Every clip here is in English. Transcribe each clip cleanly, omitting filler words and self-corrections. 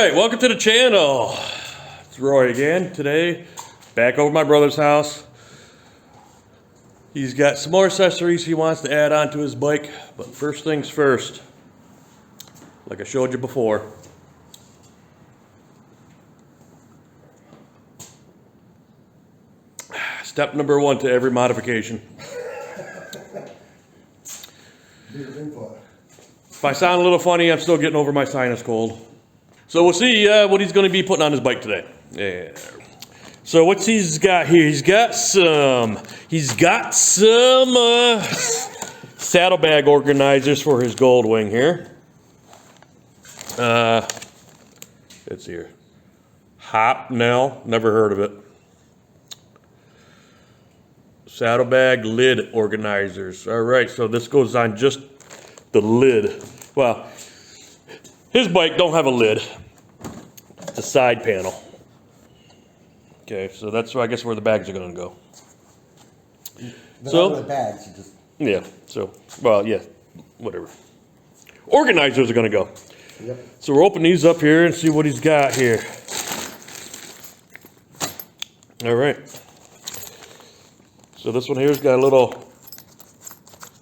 Alright, welcome to the channel. It's Roy again. Today, back over at my brother's house. He's got some more accessories he wants to add on to his bike, but first things first, like I showed you before. Step number one to every modification. If I sound a little funny, I'm still getting over my sinus cold. So we'll see what he's going to be putting on his bike today. Yeah. So what's he's got here? He's got some saddlebag organizers for his Goldwing here. It's here. Hopnel, never heard of it. Saddlebag lid organizers. All right, so this goes on just the lid. Well, his bike don't have a lid. It's a side panel. Okay, so that's I guess where the bags are going to go. So the bags, you just yeah. So well, yeah, whatever. Organizers are going to go. Yep. So we'll open these up here and see what he's got here. All right. So this one here's got a little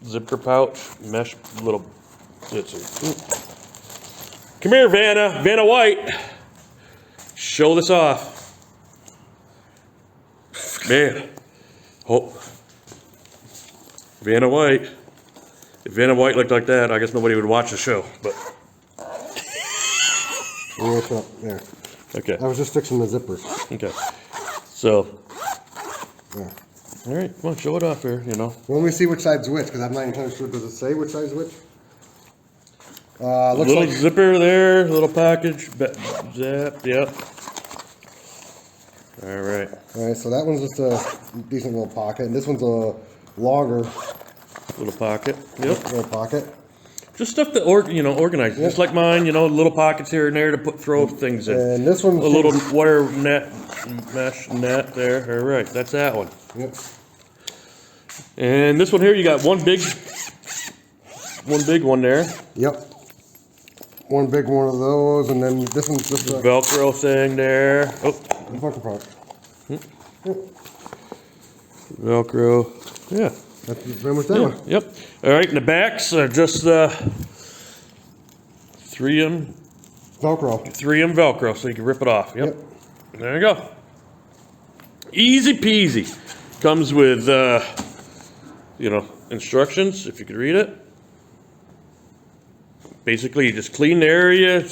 zipper pouch, mesh little. Let's see. Come here, Vanna White. Show this off. Man. Oh. Vanna White. If Vanna White looked like that, I guess nobody would watch the show, but. what's up there? Okay. I was just fixing the zippers. Okay. So. Yeah. All right, come on, show it off here, you know. Well, let me see which side's which, because I'm not entirely sure. Does it say which side's which? Looks little like zipper there, little package, zap, yep. All right. All right, so that one's just a decent little pocket, and this one's a longer Little pocket, yep. little pocket. Just stuff to organize, Yep. just like thine, little pockets here and there to throw things in. And this one's A little wire net, mesh net there. All right, that's that one. Yep. And this one here, you got one big one there. Yep. One big one of those, and then this one's just a Velcro thing there. Oh, fucking product. Velcro, yeah. That's pretty much that one. Yep. All right, and the backs are just 3M Velcro. 3M Velcro, so you can rip it off. Yep. There you go. Easy peasy. Comes with, instructions, if you could read it. Basically, you just clean the area,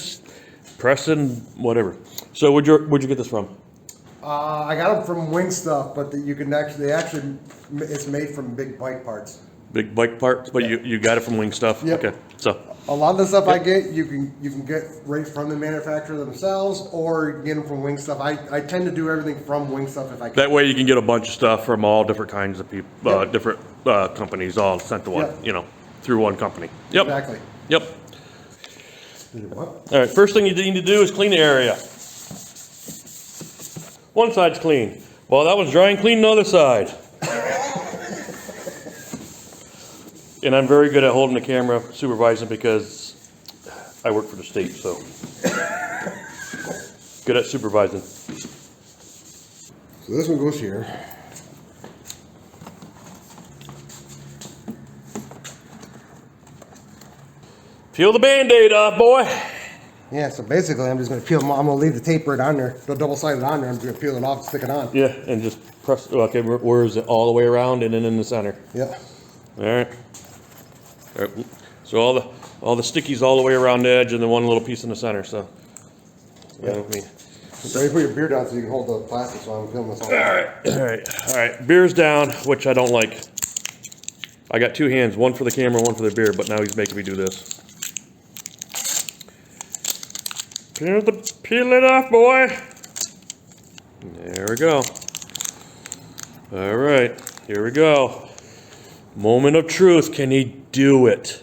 press and whatever. So where'd you get this from? I got them from WingStuff, but it's made from big bike parts. Big bike parts, but you got it from WingStuff? Yep. Okay, so. A lot of the stuff I get, you can get right from the manufacturer themselves, or you can get them from WingStuff. I tend to do everything from WingStuff if I can. That way you can get a bunch of stuff from all different kinds of people, Yep. different companies, all sent to one, Yep. through one company. Yep. Exactly. Yep. What? All right, first thing you need to do is clean the area. One side's clean. Well, that one's dry and clean the other side. And I'm very good at holding the camera, supervising, because I work for the state, so. Good at supervising. So this one goes here. Peel the Band-Aid off, boy. Yeah, so basically I'm just going to peel them off. I'm going to leave the tape right on there. The double-sided on there. I'm just going to peel it off and stick it on. Yeah, and just press, okay, where is it? All the way around and then in the center. Yeah. All right. All right. So all the stickies all the way around the edge and then one little piece in the center, so. Yeah. So you put your beer down so you can hold the plastic, so I'm peeling this off. All right. Beer's down, which I don't like. I got two hands, one for the camera, one for the beer, but now he's making me do this. Peel it off, boy. There we go. All right, here we go. Moment of truth. Can he do it?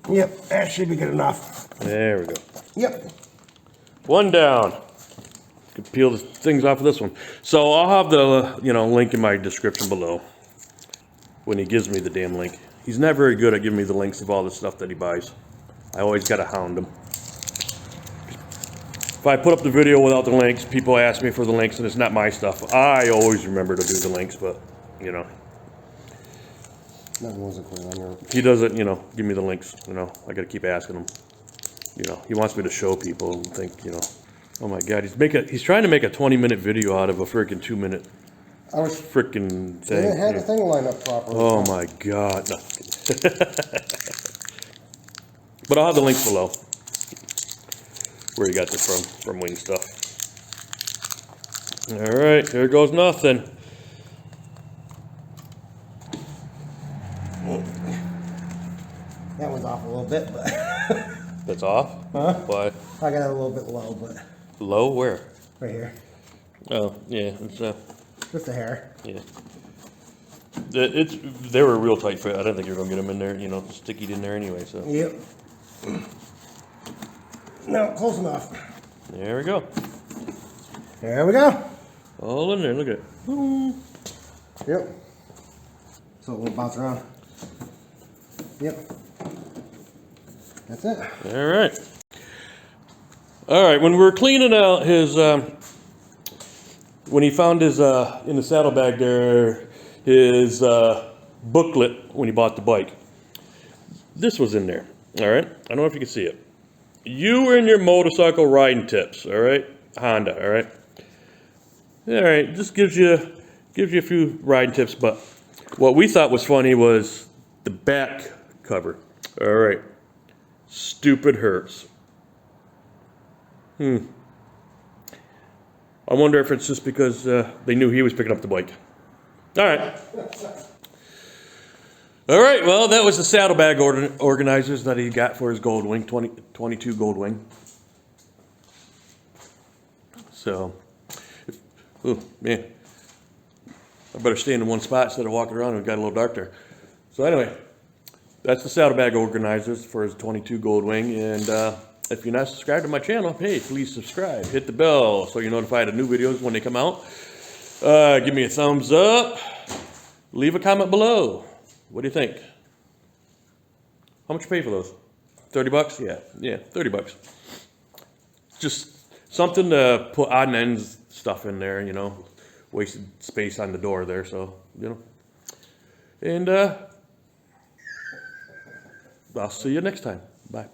Yep, that should be good enough. There we go. Yep. One down. Could peel the things off of this one. So I'll have the link in my description below. When he gives me the damn link, he's not very good at giving me the links of all the stuff that he buys. I always gotta hound him. If I put up the video without the links, people ask me for the links and it's not my stuff. I always remember to do the links, but, you know. That wasn't clear on your... He doesn't, you know, give me the links, you know. I gotta keep asking him. You know, he wants me to show people and think, you know, oh my God, he's trying to make a 20-minute video out of a freaking 2-minute freaking thing. They didn't have the thing lined up properly. Oh my God. No. But I'll have the links below where you got this from WingStuff. All right, here goes nothing. That one's off a little bit, but... That's off? Huh? Why? I got it a little bit low, but... Low? Where? Right here. Oh, yeah. It's just a hair. Yeah. They were a real tight fit. I didn't think you were going to get them in there, you know, stickied in there anyway, so. Yep. No, close enough. There we go. There we go. All in there, look at it. Boom. Yep. So it won't bounce around. Yep. That's it. All right. All right, when we were cleaning out his, when he found his, in the saddlebag there, his booklet when he bought the bike. This was in there, all right? I don't know if you can see it. You and your motorcycle riding tips, all right? Honda, all right? All right, just gives you a few riding tips, but what we thought was funny was the back cover. All right, stupid hurts. I wonder if it's just because they knew he was picking up the bike. All right. All right, well, that was the saddlebag organizers that he got for his Goldwing, 22 Goldwing. So, oh, man. I better stay in one spot instead of walking around. It got a little dark there. So anyway, that's the saddlebag organizers for his 22 Goldwing. And if you're not subscribed to my channel, hey, please subscribe. Hit the bell so you're notified of new videos when they come out. Give me a thumbs up. Leave a comment below. What do you think? How much you pay for those? 30 bucks? Yeah, 30 bucks. Just something to put odd and ends stuff in there, you know. Wasted space on the door there, so, you know. And I'll see you next time. Bye.